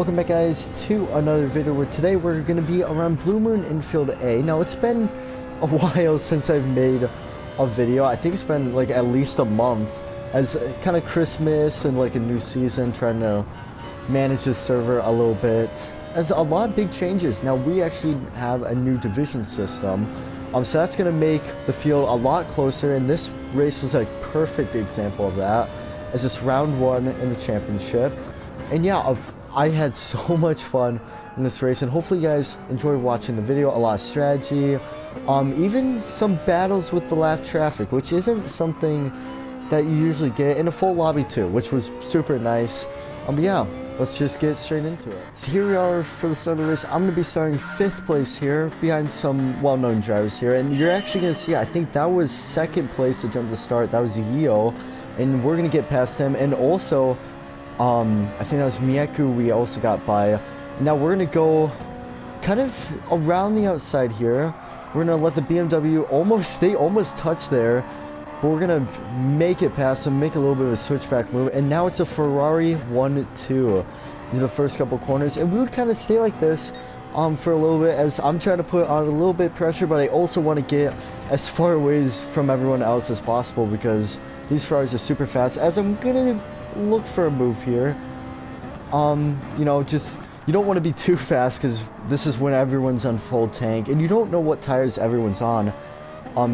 Welcome back guys to another video where today we're going to be around Blue Moon Infield A. Now it's been a while since I've made a video. I think it's been like at least a month as kind of Christmas and like a new season, trying to manage the server a little bit. As a lot of big changes. Now we actually have a new division system. So that's going to make the field a lot closer, and this race was a perfect example of that, as it's round one in the championship. And yeah, I had so much fun in this race, and hopefully you guys enjoy watching the video. A lot of strategy, even some battles with the lap traffic, which isn't something that you usually get in a full lobby too, which was super nice. But yeah, let's just get straight into it. So here we are for the start of the race. I'm going to be starting 5th place here, behind some well-known drivers here, and you're actually going to see, I think that was 2nd place to jump to start. That was Yeo, and we're going to get past him, and also I think that was Miyaku we also got by. Now we're going to go kind of around the outside here. We're going to let the BMW they almost touch there. But we're going to make it past them, make a little bit of a switchback move. And now it's a Ferrari 1-2 in the first couple corners. And we would kind of stay like this for a little bit, as I'm trying to put on a little bit of pressure, but I also want to get as far away from everyone else as possible, because these Ferraris are super fast. As I'm going to look for a move here, you know, just, you don't want to be too fast, because this is when everyone's on full tank and you don't know what tires everyone's on.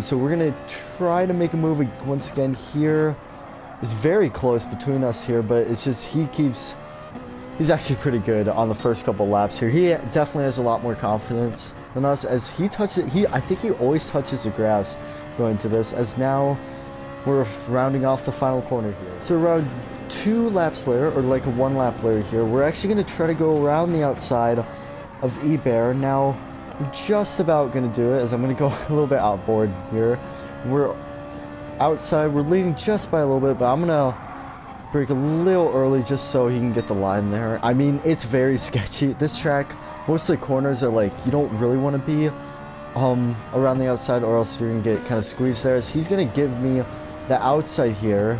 So we're gonna try to make a move once again here. It's very close between us here, but it's just he's actually pretty good on the first couple laps here. He definitely has a lot more confidence than us, as he touches it. I think he always touches the grass going to this, as now we're rounding off the final corner here. So around 2 laps later, or like a 1 lap later here, we're actually going to try to go around the outside of Ebear. Now we're just about going to do it, as I'm going to go a little bit outboard here. We're outside, we're leading just by a little bit, but I'm going to brake a little early just so he can get the line there. I mean, it's very sketchy. This track, most of the corners are like, you don't really want to be around the outside, or else you're going to get kind of squeezed there. So he's going to give me the outside here.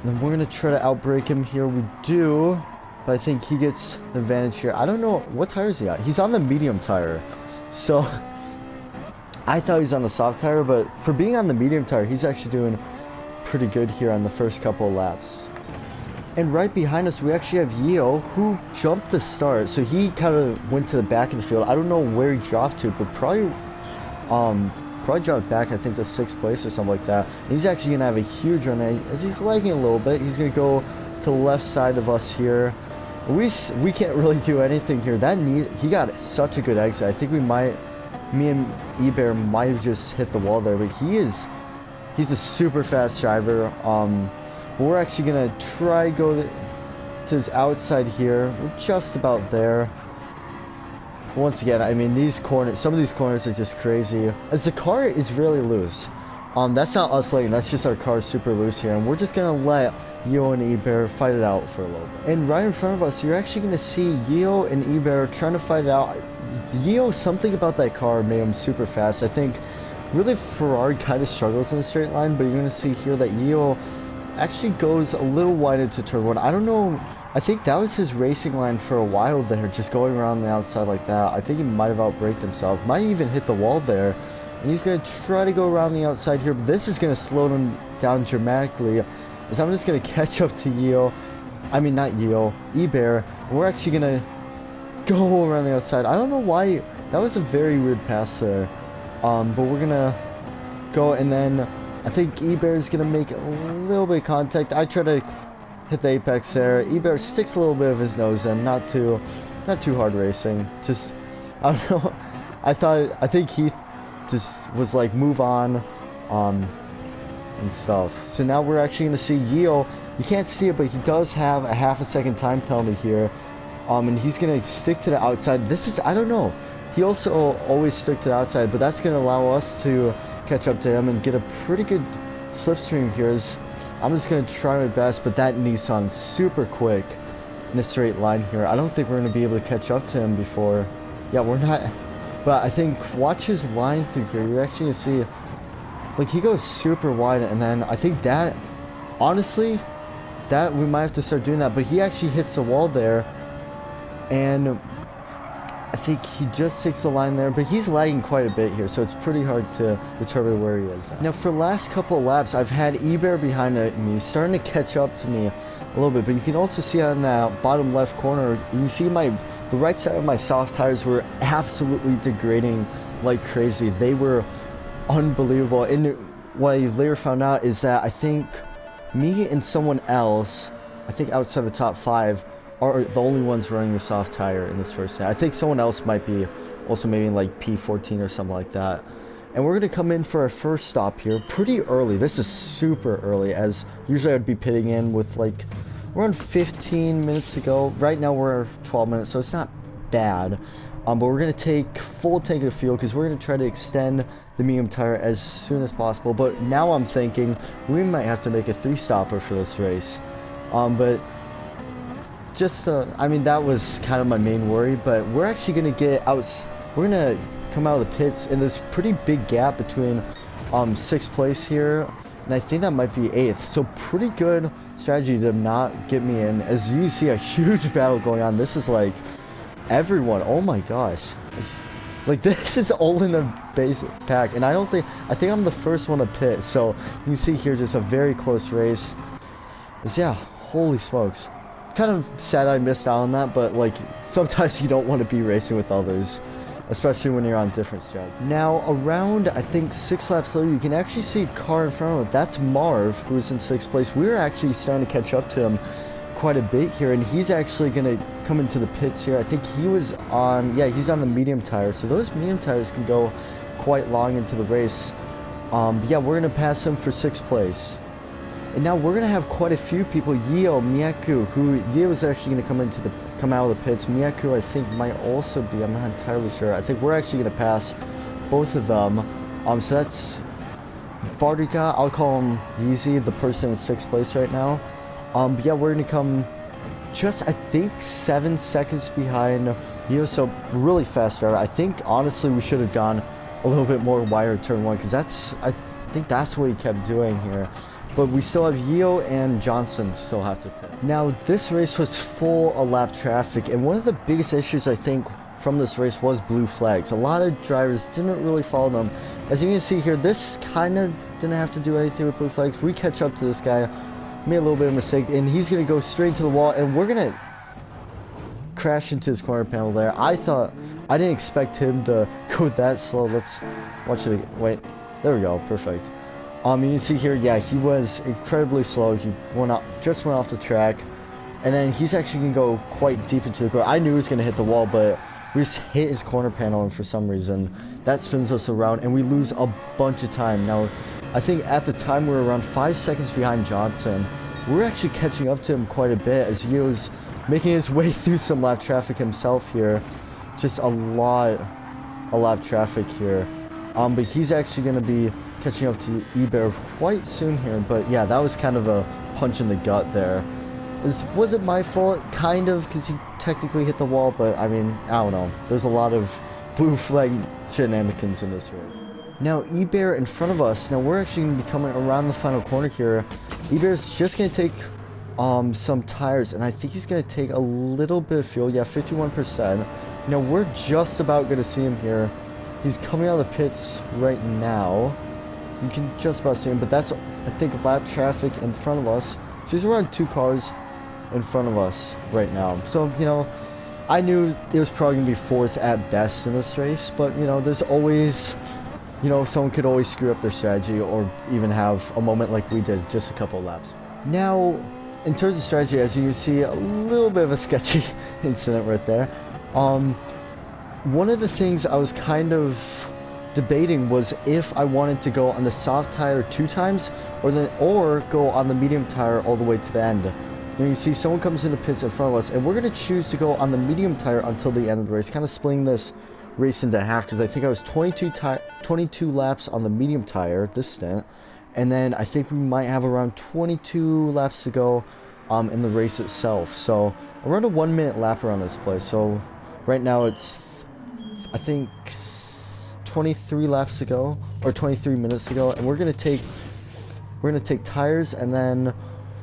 Then we're going to try to outbrake him here. We do, but I think he gets the advantage here. I don't know, what tire is he at? He's on the medium tire. So, I thought he was on the soft tire, but for being on the medium tire, he's actually doing pretty good here on the first couple of laps. And right behind us, we actually have Yeo, who jumped the start. So he kind of went to the back of the field. I don't know where he dropped to, but probably dropped back, I think, to 6th place or something like that. And he's actually gonna have a huge run, as he's lagging a little bit. He's gonna go to the left side of us here. We can't really do anything here. He got such a good exit. I think me and Ebear might have just hit the wall there, but he's a super fast driver. We're actually gonna try go to his outside here. We're just about there. Once again, I mean, some of these corners are just crazy, as the car is really loose. That's not us letting, that's just our car super loose here, and we're just gonna let Yeo and Ebear fight it out for a little bit. And right in front of us, you're actually gonna see Yeo and Ebear trying to fight it out. Yeo, something about that car made him super fast. I think really Ferrari kind of struggles in a straight line, but you're gonna see here that Yeo actually goes a little wide into turn 1. I don't know. I think that was his racing line for a while there, just going around the outside like that. I think he might have outbraked himself. Might even hit the wall there. And he's going to try to go around the outside here, but this is going to slow him down dramatically, as I'm just going to catch up to Yeo. I mean, not Yeo, Ebear. We're actually going to go around the outside. I don't know why. That was a very weird pass there. But we're going to go, and then I think Ebear is going to make a little bit of contact. I try to hit the apex there. Ebear sticks a little bit of his nose in, not too hard racing. Just, I don't know. I think he just was like, move on, and stuff. So now we're actually going to see Yeo. You can't see it, but he does have a ½ second time penalty here. And he's going to stick to the outside. I don't know. He also always stick to the outside, but that's going to allow us to catch up to him and get a pretty good slipstream here. I'm just going to try my best, but that Nissan's super quick in a straight line here. I don't think we're going to be able to catch up to him before. Yeah, we're not. But I think, watch his line through here. You're actually going to see, like, he goes super wide, and then I think that, honestly, that we might have to start doing that. But he actually hits the wall there, and I think he just takes the line there, but he's lagging quite a bit here, so it's pretty hard to determine where he is at. Now, for the last couple of laps, I've had eBear behind me, starting to catch up to me a little bit, but you can also see on that bottom left corner, you can see the right side of my soft tires were absolutely degrading like crazy. They were unbelievable, and what I later found out is that I think me and someone else, I think outside the top 5, are the only ones running the soft tire in this first day. I think someone else might be also maybe like P14 or something like that. And we're going to come in for our first stop here pretty early. This is super early, as usually I'd be pitting in with like around 15 minutes to go. Right now we're 12 minutes, so it's not bad. But we're going to take full tank of fuel because we're going to try to extend the medium tire as soon as possible. But now I'm thinking we might have to make a 3-stopper for this race. But just I mean, that was kind of my main worry, but we're actually going to get out, we're going to come out of the pits in this pretty big gap between 6th place here, and I think that might be 8th, so pretty good strategy to not get me in. As you see, a huge battle going on. This is like everyone, oh my gosh, like this is all in the base pack, and I think I'm the first one to pit, so you can see here just a very close race. Yeah, holy smokes. Kind of sad I missed out on that, but like sometimes you don't want to be racing with others, especially when you're on different strategies. Now around I think 6 laps later, you can actually see a car in front of it. That's Marv, who's in 6th place. We're actually starting to catch up to him quite a bit here, and he's actually going to come into the pits here. I think he was on, yeah, he's on the medium tire, so those medium tires can go quite long into the race. Yeah, we're going to pass him for 6th place. And now we're going to have quite a few people. Yeo, Miyaku, who Yeo is actually going to come out of the pits. Miyaku, I think, might also be, I'm not entirely sure. I think we're actually going to pass both of them. So that's Bardiga, I'll call him Yeezy, the person in 6th place right now. But yeah, we're going to come just, I think, 7 seconds behind Yeo, so really fast driver. I think, honestly, we should have gone a little bit more wider turn 1, because I think that's what he kept doing here. But we still have Yeo and Johnson still have to pit. Now, this race was full of lap traffic, and one of the biggest issues I think from this race was blue flags. A lot of drivers didn't really follow them. As you can see here, this kind of didn't have to do anything with blue flags. We catch up to this guy, made a little bit of a mistake, and he's going to go straight into the wall, and we're going to crash into his corner panel there. I didn't expect him to go that slow. Let's watch it. Wait, there we go, perfect. You can see here, yeah, he was incredibly slow. He just went off the track, and then he's actually going to go quite deep into the corner. I knew he was going to hit the wall, but we just hit his corner panel, and for some reason, that spins us around, and we lose a bunch of time. Now, I think at the time we were around 5 seconds behind Johnson. We're actually catching up to him quite a bit as he was making his way through some lap traffic himself here. Just a lot of lap traffic here. But he's actually going to be catching up to eBear quite soon here, but yeah, that was kind of a punch in the gut there. This wasn't my fault, kind of, because he technically hit the wall, but I mean, I don't know. There's a lot of blue flag shenanigans in this race. Now, eBear in front of us, now we're actually going to be coming around the final corner here. eBear's just going to take some tires, and I think he's going to take a little bit of fuel, yeah, 51%. Now, we're just about going to see him here. He's coming out of the pits right now. You can just about see him, but that's, I think, lap traffic in front of us. So he's around 2 cars in front of us right now. So, you know, I knew it was probably going to be 4th at best in this race, but, you know, there's always, you know, someone could always screw up their strategy or even have a moment like we did just a couple of laps. Now, in terms of strategy, as you can see, a little bit of a sketchy incident right there. One of the things I was kind of debating was if I wanted to go on the soft tire 2 times or go on the medium tire all the way to the end. And you see someone comes in the pits in front of us, and we're going to choose to go on the medium tire until the end of the race, kind of splitting this race into half, because I think I was 22 laps on the medium tire this stint, and then I think we might have around 22 laps to go in the race itself. So around a 1-minute lap around this place. So right now it's, I think, 23 laps to go, or 23 minutes to go, and we're gonna take tires, and then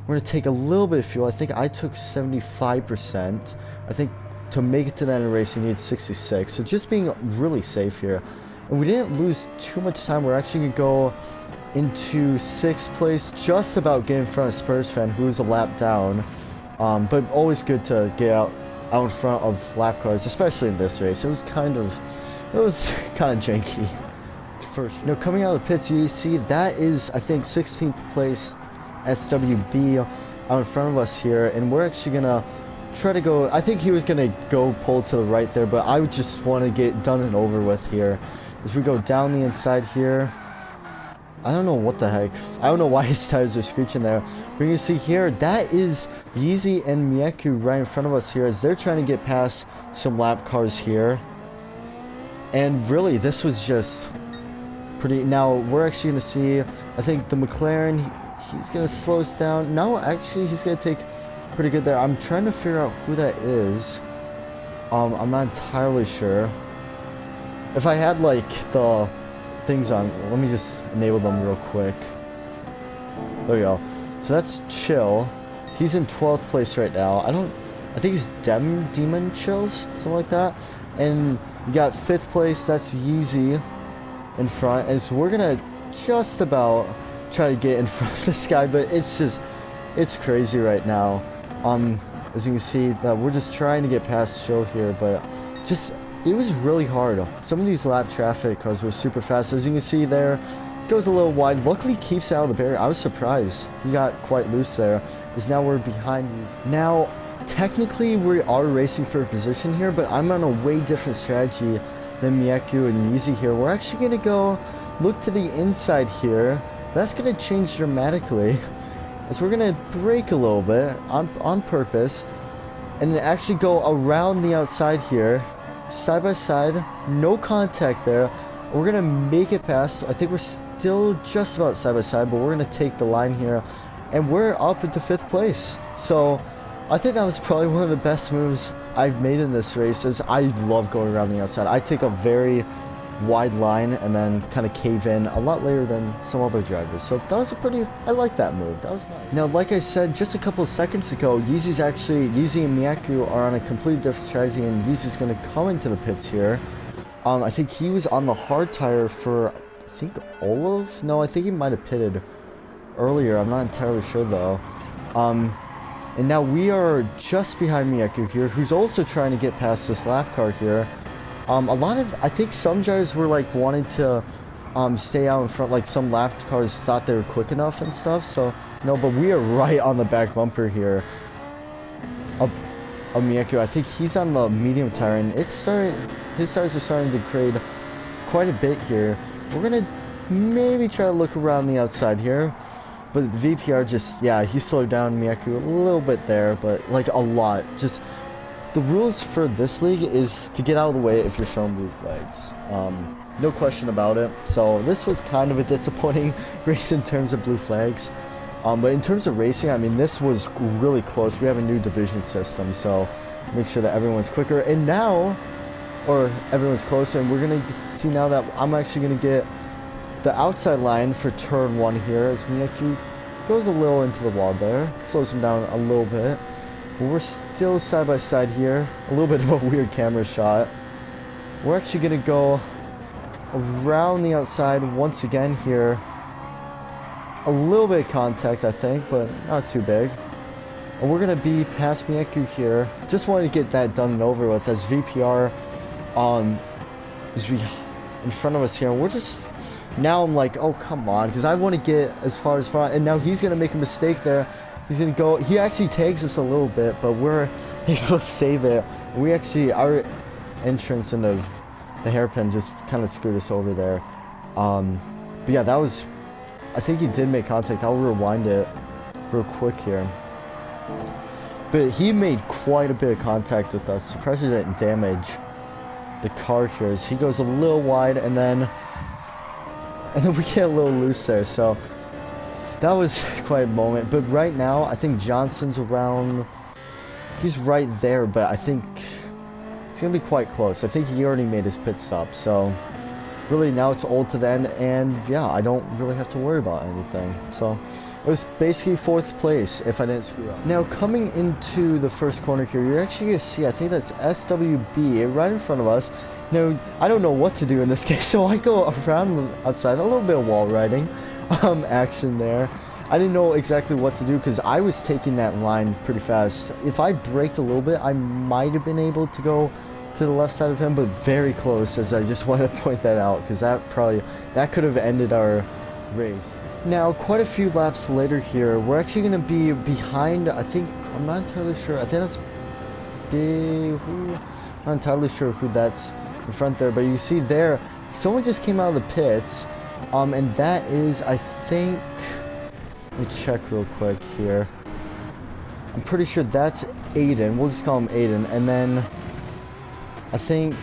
we're gonna take a little bit of fuel. I think I took 75%. I think to make it to the end of the race, you need 66. So just being really safe here. And we didn't lose too much time. We're actually going to go into 6th place, just about getting in front of Spurs fan, who's a lap down. But always good to get out in front of lap cars, especially in this race. It was kind of janky. First, coming out of the pits, you see that is, I think, 16th place SWB out in front of us here, and we're actually gonna try to go. I think he was gonna go pull to the right there, but I would just want to get done and over with here as we go down the inside here. I don't know what the heck. I don't know why his tires are screeching there. But you can see here, that is Yeezy and Mieku right in front of us here as they're trying to get past some lap cars here. And really, this was just pretty. Now, we're actually going to see, I think the McLaren, he's going to slow us down. No, actually, he's going to take pretty good there. I'm trying to figure out who that is. I'm not entirely sure. If I had, like, the things on, let me just enable them real quick. There we go. So that's Chill. He's in 12th place right now. I think he's Demon Chills, something like that. And you got 5th place, that's Yeezy in front. And so we're gonna just about try to get in front of this guy, but it's crazy right now. As you can see, that we're just trying to get past Chill here, but it was really hard. Some of these lap traffic cars were super fast. As you can see there, goes a little wide. Luckily keeps out of the barrier. I was surprised. He got quite loose there. As now we're behind these. Now, technically we are racing for a position here, but I'm on a way different strategy than Mieku and Yeezy here. We're actually going to go look to the inside here. That's going to change dramatically. As we're going to brake a little bit on purpose. And then actually go around the outside here. Side by side, no contact there. We're gonna make it past. I think we're still just about side by side, but we're gonna take the line here, and we're up into 5th place. So I think that was probably one of the best moves I've made in this race, as I love going around the outside. I take a very wide line and then kind of cave in a lot later than some other drivers. So that was I like that move. That was nice. Now, like I said just a couple of seconds ago, Yeezy and Mieku are on a completely different strategy, and Yeezy's going to come into the pits here. I think he was on the hard tire for, I think, Olaf? No, I think he might have pitted earlier. I'm not entirely sure, though. And now we are just behind Mieku here, who's also trying to get past this lap car here. I think some drivers were like wanting to stay out in front, like some lap cars thought they were quick enough and stuff, so no, but we are right on the back bumper here of Mieku. I think he's on the medium tire, and his tires are starting to degrade quite a bit here. We're gonna maybe try to look around the outside here, but the VPR he slowed down Mieku a little bit there, but like a lot. Just the rules for this league is to get out of the way if you're showing blue flags. No question about it. So this was kind of a disappointing race in terms of blue flags. But in terms of racing, I mean, this was really close. We have a new division system, so make sure that everyone's quicker. And now, or everyone's closer, and we're going to see now that I'm actually going to get the outside line for turn 1 here, as Mieku goes a little into the wall there. Slows him down a little bit. We're still side by side here. A little bit of a weird camera shot. We're actually going to go around the outside once again here. A little bit of contact, I think, but not too big. And we're going to be past Mieku here. Just wanted to get that done and over with, as VPR is in front of us here. We're just... Now I'm like, oh, come on, because I want to get as far as front. And now he's going to make a mistake there. He's going to go... He actually tags us a little bit, but we're able to save it. We actually... Our entrance into the hairpin just kind of screwed us over there. But yeah, that was... I think he did make contact. I'll rewind it real quick here. But he made quite a bit of contact with us. Surprised he didn't damage the car here, as he goes a little wide, and then we get a little loose there. So that was quite a moment. But right now, I think Johnson's around... He's right there, but I think it's going to be quite close. I think he already made his pit stop, so really now it's all to the end, and yeah, I don't really have to worry about anything. So it was basically 4th place if I didn't screw up. Now coming into the first corner here, you're actually going to see, I think that's SWB right in front of us. Now, I don't know what to do in this case, so I go around outside, a little bit of wall riding action there. I didn't know exactly what to do because I was taking that line pretty fast. If I braked a little bit, I might have been able to go to the left side of him, but very close, as I just wanted to point that out because that could have ended our race. Now, quite a few laps later here, we're actually going to be behind, I'm not entirely sure, I think that's I'm not entirely sure who that's in front there, but you see there, someone just came out of the pits, and that is, I think, let me check real quick here. I'm pretty sure that's Aiden. We'll just call him Aiden. And then I think,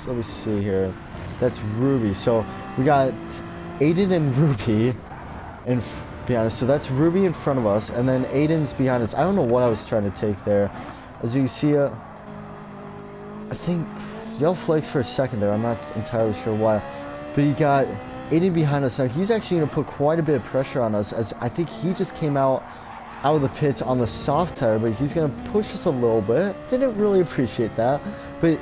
let me see here. That's Ruby. So we got Aiden and Ruby, and be honest. So that's Ruby in front of us, and then Aiden's behind us. I don't know what I was trying to take there. As you can see, I think yellow flags for a second there. I'm not entirely sure why, but you got Aiden behind us. Now he's actually going to put quite a bit of pressure on us, as I think he just came out of the pits on the soft tire, but he's going to push us a little bit. Didn't really appreciate that, but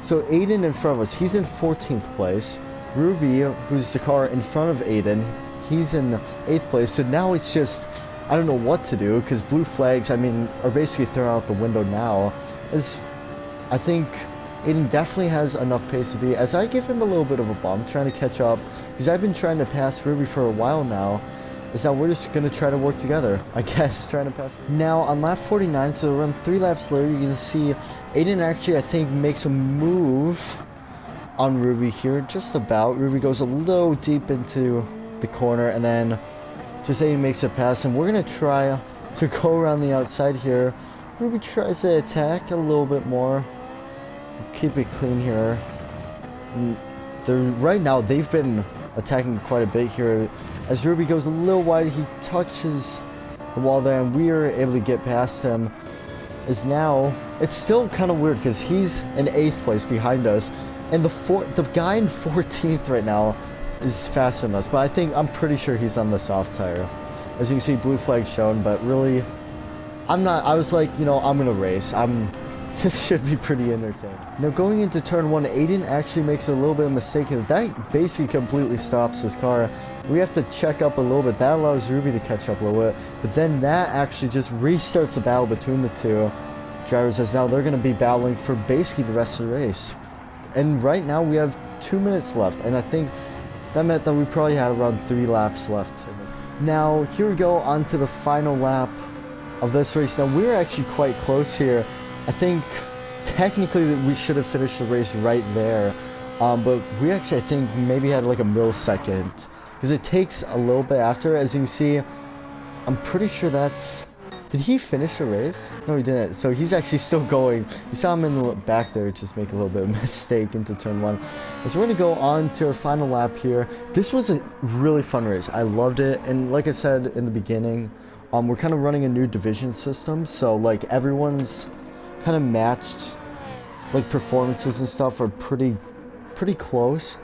so Aiden in front of us, he's in 14th place. Ruby, who's the car in front of Aiden, he's in 8th place. So now it's just, I don't know what to do, because blue flags, I mean, are basically thrown out the window now. As I think Aiden definitely has enough pace to be, as I give him a little bit of a bump, trying to catch up, because I've been trying to pass Ruby for a while now. Is now we're just going to try to work together, I guess, trying to pass. Now, on lap 49, so around 3 laps later, you can see Aiden actually, I think, makes a move on Ruby here, just about. Ruby goes a little deep into the corner, and then just Aiden makes a pass, and we're going to try to go around the outside here. Ruby tries to attack a little bit more. Keep it clean here. Right now, they've been attacking quite a bit here. As Ruby goes a little wide, he touches the wall there, and we are able to get past him. Is now, it's still kind of weird because he's in 8th place behind us, and the guy in 14th right now is faster than us. But I'm pretty sure he's on the soft tire. As you can see, blue flag shown, but really, I was like, you know, I'm gonna race. This should be pretty entertaining. Now going into turn 1, Aiden actually makes a little bit of a mistake, and that basically completely stops his car. We have to check up a little bit. That allows Ruby to catch up a little bit, but then that actually just restarts the battle between the two drivers, as now they're going to be battling for basically the rest of the race. And right now we have 2 minutes left, and I think that meant that we probably had around 3 laps left. Now here we go on to the final lap of this race. Now we're actually quite close here. I think technically we should have finished the race right there, but we actually, I think, maybe had like a millisecond, because it takes a little bit after. As you can see, I'm pretty sure did he finish the race? No, he didn't. So he's actually still going. You saw him in the back there just make a little bit of a mistake into turn 1. So we're going to go on to our final lap here. This was a really fun race. I loved it, and like I said in the beginning, we're kind of running a new division system, so like everyone's kind of matched, like performances and stuff are pretty close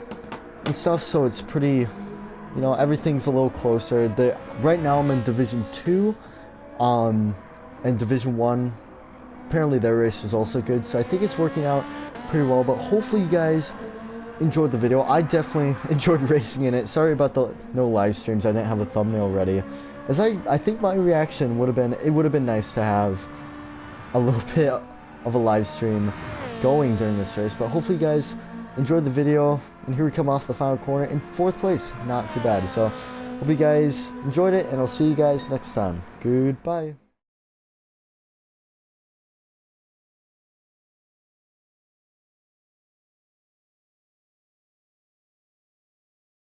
and stuff, so it's pretty, you know, everything's a little closer. Right now I'm in Division 2, and Division 1, apparently their race is also good, so I think it's working out pretty well. But hopefully you guys enjoyed the video. I definitely enjoyed racing in it. Sorry about the no live streams, I didn't have a thumbnail ready, as I think my reaction would have been nice to have a little bit of a live stream going during this race. But hopefully you guys enjoyed the video, and here we come off the final corner in 4th place. Not too bad. So hope you guys enjoyed it, and I'll see you guys next time. Goodbye.